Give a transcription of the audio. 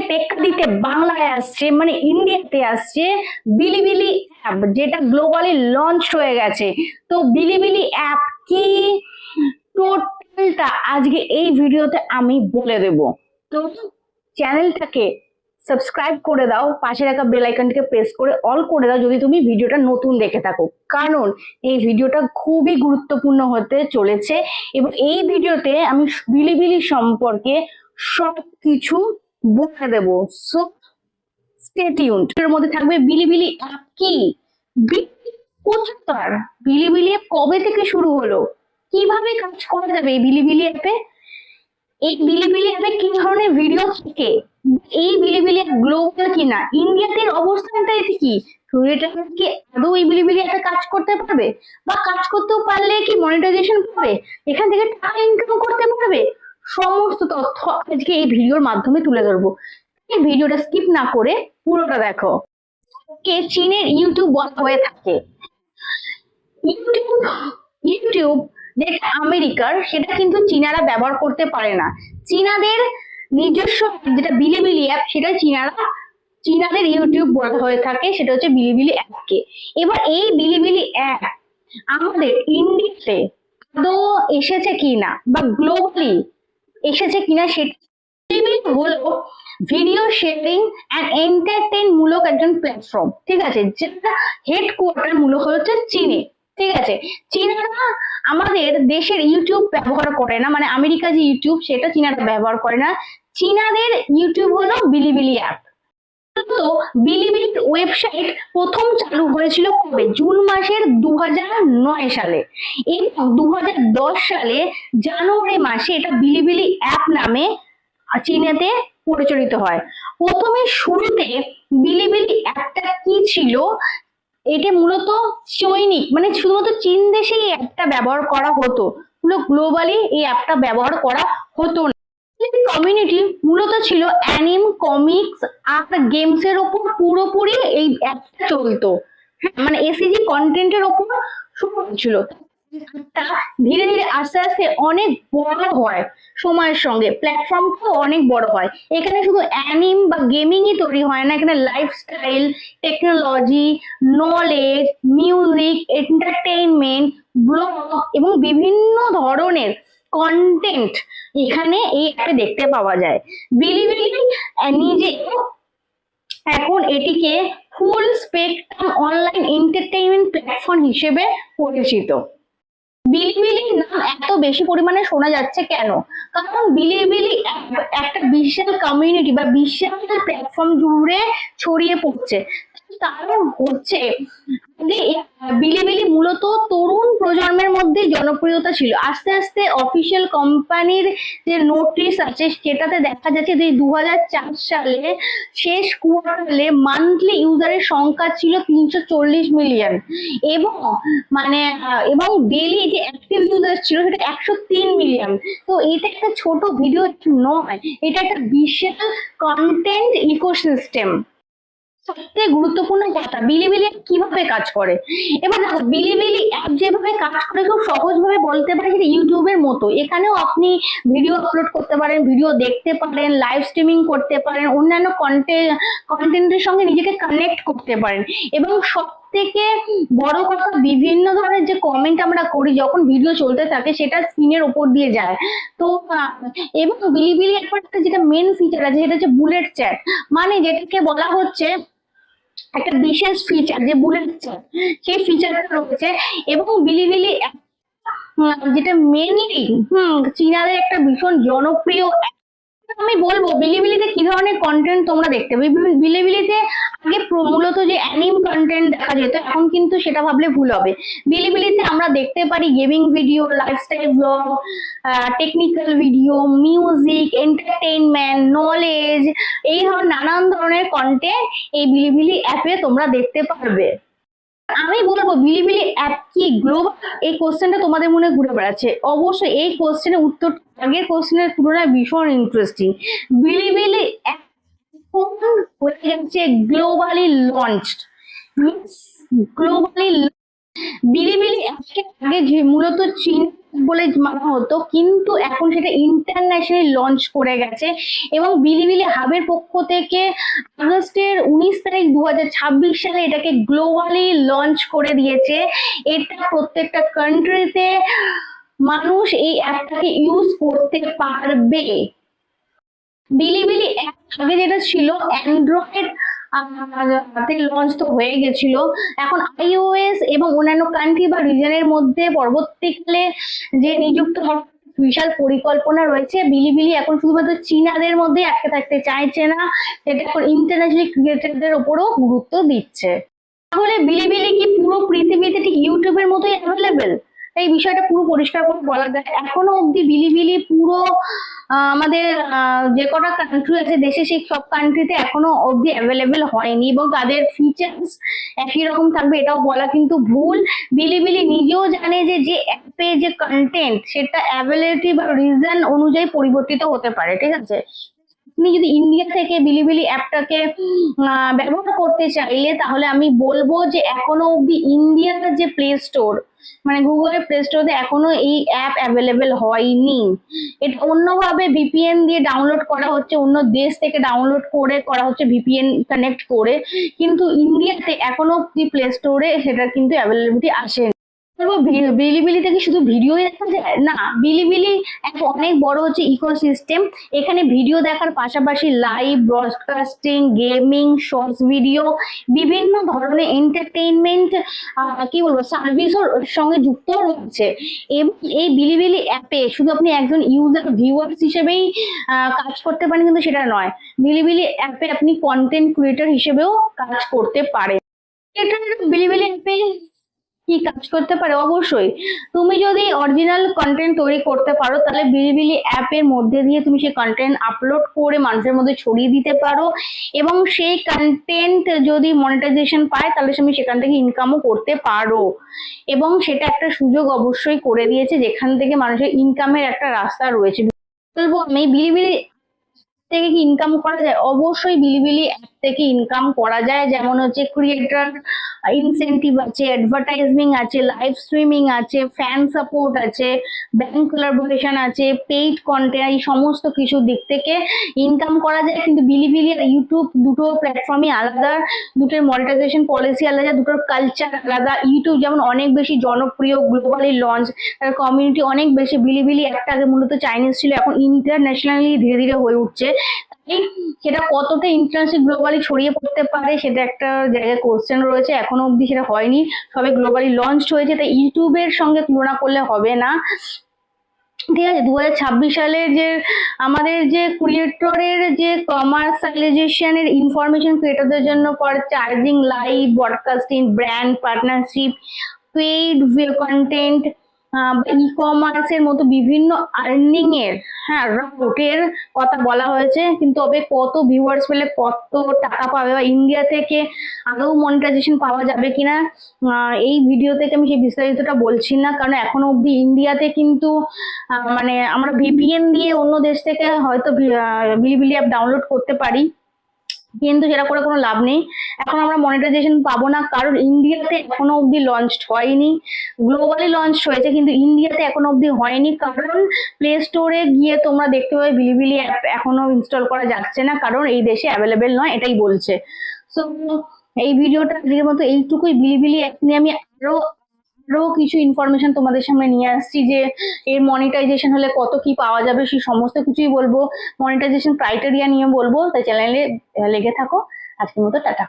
টেক্কা দিতে বাংলায় আসছে, মানে ইন্ডিয়াতে আসছে বিলিবিলি অ্যাপ, যেটা গ্লোবালি লঞ্চ হয়ে গেছে। তো বিলিবিলি অ্যাপ কি, টোটালটা আজকে এই ভিডিওতে আমি বলে দেব। তো চ্যানেলটাকে সাবস্ক্রাইব করে দাও, পাশে রাখা বেল আইকনটিকে প্রেস করে অল করে দাও যদি তুমি ভিডিওটা নতুন দেখে থাকো, কারণ এই ভিডিওটা খুবই গুরুত্বপূর্ণ হতে চলেছে। এবং এই ভিডিওতে আমি বিলিবিলি সম্পর্কে সবকিছু বলে দেবো। So stay tuned. এর মধ্যে থাকবে বিলিবিলি অ্যাপ কি, কোথাকার, বিলিবিলি অ্যাপ কবে থেকে শুরু হলো, কিভাবে কাজ করা যাবে এই বিলিবিলি অ্যাপে, এই বিলিবিলি অ্যাপে কি ধরনের ভিডিও থাকে, এই বিলিবিলি অ্যাপ গ্লোবাল কিনা, ইন্ডিয়াতে অবস্থানটা এতে কি, ক্রিয়েটর কি আদৌ এই বিলিবিলি অ্যাপে কাজ করতে পারবে, বা কাজ করতেও পারলে কি মনিটাইজেশন পাবে, এখান থেকে টাকা ইনকাম করতে পারবে, সমস্ত তথ্য আজকে এই ভিডিওর মাধ্যমে তুলে ধরবো। এই ভিডিওটা স্কিপ না করে পুরোটা দেখো। কে চীনের ইউটিউব বলা হয়ে থাকে, ইউটিউব যেটা আমেরিকার, সেটা কিন্তু চীনারা ব্যবহার করতে পারে না। চীনাদের নিজস্ব যেটা বিলিবিলি অ্যাপ, সেটা চীনাদের ইউটিউব বলা হয়ে থাকে, সেটা হচ্ছে বিলিবিলি অ্যাপকে। এবার এই বিলিবিলি অ্যাপ আমাদের ইন্ডিয়াতে আদৌ এসেছে কিনা বা গ্লোবালি এসেছে কিনা সেটা হলো ভিডিও শেয়ারিং অ্যান্ড এন্টারটেইন মূলক একজন প্ল্যাটফর্ম, ঠিক আছে, যেটা হেডকোয়ার্টার মূলক হচ্ছে চীনে, ঠিক আছে। চীনারা আমাদের দেশের ইউটিউব ব্যবহার করে না, মানে আমেরিকা যে ইউটিউব সেটা চীনারা ব্যবহার করে না, চীনাদের ইউটিউব হলো বিলিবিলি অ্যাপ। তো বিলিবিলির ওয়েবসাইট প্রথম চালু হয়েছিল কবে, জুন মাসের 2009 সালে, এবং 2010 সালে জানুয়ারি মাসে এটা বিলিবিলি অ্যাপ নামে চীনেতে পরিচালিত হয়। প্রথমে শুরুতে বিলিবিলি অ্যাপটা কি ছিল, এটা মূলত চৈনিক, মানে শুধুমাত্র চীন দেশেই অ্যাপটা ব্যবহার করা হতো, গ্লোবালি এই অ্যাপটা ব্যবহার করা হতো না। কমিউনিটি মূলত ছিল অ্যানিম, কমিক্স আর গেমস এর উপর পুরোপুরি এই অ্যাপটা চলতো, মানে এসিজি কন্টেন্টের উপর শুরু ছিল। ধীরে ধীরে আস্তে আস্তে অনেক বড় হয়, সময়ের সঙ্গে প্ল্যাটফর্মটাও অনেক বড় হয়। এখানে শুধু অ্যানিম বা গেমিংই তৈরি হয় না, এখানে lifestyle, technology, knowledge, music, entertainment, blog এবং বিভিন্ন ধরনের কন্টেন্ট এখানে এই অ্যাপে দেখতে পাওয়া যায়। বিলিবিলি নিজে এখন এটিকে ফুল স্পেকট্রাম অনলাইন এন্টারটেইনমেন্ট প্ল্যাটফর্ম হিসেবে পরিচিত। বিলিবিলির নাম এত বেশি পরিমাণে শোনা যাচ্ছে কেন, কারণ বিলিবিলি একটা বিশাল কমিউনিটি বা বিশাল প্ল্যাটফর্ম জুড়ে ছড়িয়ে পড়ছে। কারণ হচ্ছে বিলিবিলি মূলত তরুণ প্রজন্মের মধ্যে জনপ্রিয়তা ছিল, আস্তে আস্তে অফিসিয়াল কোম্পানির যে নোটিশ আছে সেটাতে দেখা যাচ্ছে যে 2004 সালে শেষ কোয়ার্টারে মান্থলি ইউজারের সংখ্যা ছিল 340 মিলিয়ন, এবং মানে এবং ডেইলি যে অ্যাক্টিভ ইউজার ছিল সেটা 103 মিলিয়ন। তো এটা একটা ছোট ভিডিও নয়, এটা একটা বিশাল কন্টেন্ট ইকোসিস্টেম। সবথেকে গুরুত্বপূর্ণ কথা, বিলিবিলি কিভাবে কাজ করে। এবার দেখো, বিলিবিলি অ্যাপ যেভাবে কাজ করে খুব সহজভাবে বলতে পারে সেটা ইউটিউবের মতো। এখানেও আপনি ভিডিও আপলোড করতে পারেন, ভিডিও দেখতে পারেন, লাইভ স্ট্রিমিং করতে পারেন, অন্যান্য কন্টেন্টের সঙ্গে নিজেকে কানেক্ট করতে পারেন, এবং সব থেকে বড় কথা, বিভিন্ন ধরনের যে কমেন্ট আমরা করি যখন ভিডিও চলতে থাকে সেটা স্ক্রিনের উপর দিয়ে যায়। তো এবং বিলিবিলি একটা যেটা মেন ফিচার আছে সেটা হচ্ছে বুলেট চ্যাট, মানে যেটাকে বলা হচ্ছে একটা বিশেষ ফিচার, যে বুলেট চ্যাট, সেই ফিচারটা রয়েছে। এবং বিলিবিলি যেটা মেনলি চীনাদের একটা ভীষণ জনপ্রিয়। আমি বলবো বিলিবিলিতে কি ধরনের কন্টেন্ট তোমরা দেখতে পাবে। বিলিবিলিতে আগে মূলত যে অ্যানিম কন্টেন্ট দেখা যেত, এখন কিন্তু সেটা ভাবলে ভুল হবে। বিলিবিলিতে আমরা দেখতে পারি gaming video, lifestyle blog, technical video, music, entertainment, knowledge, এই ধরনের নানান ধরনের কন্টেন্ট এই বিলিবিলি অ্যাপে তোমরা দেখতে পারবে। আমি বলবো বিলিবিলি অ্যাপ কি গ্লোবাল, এই কোশ্চেনটা তোমাদের মনে ঘুরে বেড়াচ্ছে। অবশ্যই এই কোশ্চেনের উত্তর আগের কোশ্চেনের তুলনায় ভীষণ ইন্টারেস্টিং। বিলিবিলি অ্যাপ হয়ে গেছে গ্লোবালি লঞ্চড, গ্লোবালি। বিলিবিলি অ্যাপকে আগে যে মূলত চীন বলে মানা হতো, কিন্তু এখন সেটা ইন্টারন্যাশনালি লঞ্চ করে গেছে। এবং বিলিবিলি হাবের পক্ষ থেকে আগস্টের 19 তারিখ 2026 সালে এটাকে গ্লোবালি লঞ্চ করে দিয়েছে। এটা প্রত্যেকটা কান্ট্রিতে মানুষ এই অ্যাপটাকে ইউজ করতে পারবে। বিলিবিলি অ্যাপ আগে যেটা ছিল অ্যান্ড্রয়েড তে লঞ্চ তো হয়ে গেছিল, এখন iOS এবং অন্যান্য কান্ট্রি বা রিজনের মধ্যে পরবর্তীকালে যে নিযুক্ত হওয়ার বিশাল পরিকল্পনা রয়েছে। বিলিবিলি এখন শুধুমাত্র চীনাদের মধ্যে আটকে থাকতে চাইছে না, সেটা এখন ইন্টারন্যাশনাল ক্রিয়েটরদের উপরও গুরুত্ব দিচ্ছে। তাহলে বিলিবিলি কি পুরো পৃথিবীতে ঠিক ইউটিউবের মতোই অ্যাভেলেবেল? এই বিষয়টা পুরো পরিষ্কার করে বলা যায়, এখনো অব্দি বিলিবিলি পুরো আমাদের যে কটা কান্ট্রি আছে দেশে, সেই সব কান্ট্রিতে এখনো অব্দি অ্যাভেলেবেল হয়নি, এবং তাদের ফিচার্স একই রকম থাকবে এটাও বলা কিন্তু ভুল। বিলিবিলি নিজেও জানে যে যে অ্যাপে যে কন্টেন্ট সেটা অ্যাভেলেবিলিটি বা রিজন অনুযায়ী পরিবর্তিত হতে পারে, ঠিক আছে। আপনি যদি ইন্ডিয়া থেকে বিলিবিলি অ্যাপটাকে ব্যবহার করতে চাইলে, তাহলে আমি বলবো যে এখনো অব্দি ইন্ডিয়ার যে প্লে স্টোর মানে গুগলের প্লে স্টোরে এখনো এই অ্যাপ অ্যাভেলেবেল হয়নি। এটা অন্যভাবে ভিপিএন দিয়ে ডাউনলোড করা হচ্ছে, অন্য দেশ থেকে ডাউনলোড করে করা হচ্ছে ভিপিএন কানেক্ট করে, কিন্তু ইন্ডিয়াতে এখনো অব্দি প্লে স্টোরে সেটা কিন্তু অ্যাভেলেবিলিটি আসেনি। বিলিবিলি থেকে শুধু ভিডিও দেখা যায় না, বিলিবিলি এক অনেক বড় হচ্ছে ইকোসিস্টেম। এখানে ভিডিও দেখার পাশাপাশি live broadcasting, gaming, shorts video, বিভিন্ন ধরনের এন্টারটেইনমেন্ট কি বলবো সার্ভিসও সঙ্গে যুক্ত রয়েছে। এবং এই বিলিবিলি অ্যাপে শুধু আপনি একজন ইউজার ভিউয়ার্স হিসেবেই কাজ করতে পারেন কিন্তু সেটা নয়, বিলিবিলি অ্যাপে আপনি কন্টেন্ট ক্রিয়েটর হিসেবেও কাজ করতে পারেন। এটা বিলিবিলি অ্যাপে কি কাজ করতে পারে? অবশ্যই তুমি যদি অরিজিনাল কন্টেন্ট তৈরি করতে পারো, তাহলে বিলিবিলি অ্যাপের মধ্যে দিয়ে তুমি সেই কন্টেন্ট আপলোড করে মানুষের মধ্যে ছড়িয়ে দিতে পারো, এবং সেই কন্টেন্ট যদি মনিটাইজেশন পায় তাহলে তুমি সেখান থেকে ইনকামও করতে পারো। এবং সেটা একটা সুযোগ অবশ্যই করে দিয়েছে, যেখান থেকে মানুষের ইনকামের একটা রাস্তা রয়েছে। বলবো আমি বিলিবিলি থেকে কি ইনকাম করা যায়? অবশ্যই বিলিবিলি অ্যাপ থেকে ইনকাম করা যায়, যেমন হচ্ছে ক্রিয়েটর ইনসেন্টিভ আছে, অ্যাডভার্টাইজিং আছে, লাইভ স্ট্রিমিং আছে, ফ্যান সাপোর্ট আছে, ব্যাংক কোলাবোরেশন আছে, পেইড কন্টেন্ট, এই সমস্ত কিছু দিক থেকে ইনকাম করা যায়। কিন্তু বিলিবিলি আর ইউটিউব দুটো প্ল্যাটফর্মই আলাদা, দুটোর মনিটাইজেশন পলিসি আলাদা, দুটোর কালচার আলাদা। ইউটিউব যেমন অনেক বেশি জনপ্রিয়, গ্লোবালি লঞ্চ, তার কমিউনিটি অনেক বেশি। বিলিবিলি একটা আগে মূলত চাইনিজ ছিল, এখন ইন্টারন্যাশনালি ধীরে ধীরে হয়ে উঠছে। সেটা কতটা ইন্টারন্যাশনাল গ্লোবালি ছড়িয়ে পড়তে পারে সেটা একটা জায়গায় কোশ্চেন রয়েছে, এখনো অব্দি সেটা হয়নি, সবে গ্লোবালি লঞ্চ হয়েছে, তাই ইউটিউবের সঙ্গে তুলনা করলে হবে না। ঠিক আছে, 2026 সালের যে আমাদের যে ক্রিয়েটরের যে কমার্শিয়ালাইজেশনের ইনফরমেশন ক্রিয়েটরদের জন্য for charging, live broadcasting, brand partnership, paid content, ই কমার্সের মতো বিভিন্ন আর্নিং এর রুটের কথা বলা হয়েছে। কিন্তু তবে কত ভিউয়ার্স পেলে কত টাকা পাবে, বা ইন্ডিয়া থেকে আদৌ মনিটাইজেশন পাওয়া যাবে কিনা, এই ভিডিও থেকে আমি সেই বিস্তারিতটা বলছি না, কারণ এখনো অব্দি ইন্ডিয়াতে কিন্তু মানে আমরা ভিপিএন দিয়ে অন্য দেশ থেকে হয়তো বিলিবিলি অ্যাপ ডাউনলোড করতে পারি, কিন্তু সেটা করে কোনো লাভ নেই। এখন আমরা মনিটাইজেশন পাবো না, কারণ ইন্ডিয়াতে এখনো অব্দি লঞ্চ হয়নি। গ্লোবালি লঞ্চ হয়েছে কিন্তু ইন্ডিয়াতে এখনো অব্দি হয়নি, কারণ প্লে স্টোরে গিয়ে তোমরা দেখতে পাবে বিলিবিলি অ্যাপ এখনো ইনস্টল করা যাচ্ছে না, কারণ এই দেশে অ্যাভেলেবেল নয়, এটাই বলছে। সো এই ভিডিওটা আজকের মতো এইটুকুই। বিলিবিলি অ্যাপ নিয়ে আমি আরো কিছু ইনফরমেশন তোমাদের সামনে নিয়ে আসছি, যে এর মনিটাইজেশন হলে কত কি পাওয়া যাবে, সেই সমস্ত কিছুই বলবো, মনিটাইজেশন ক্রাইটেরিয়া নিয়ে বলবো, তাই চ্যানেলে লেগে থাকো। আজকের মতো টাটা।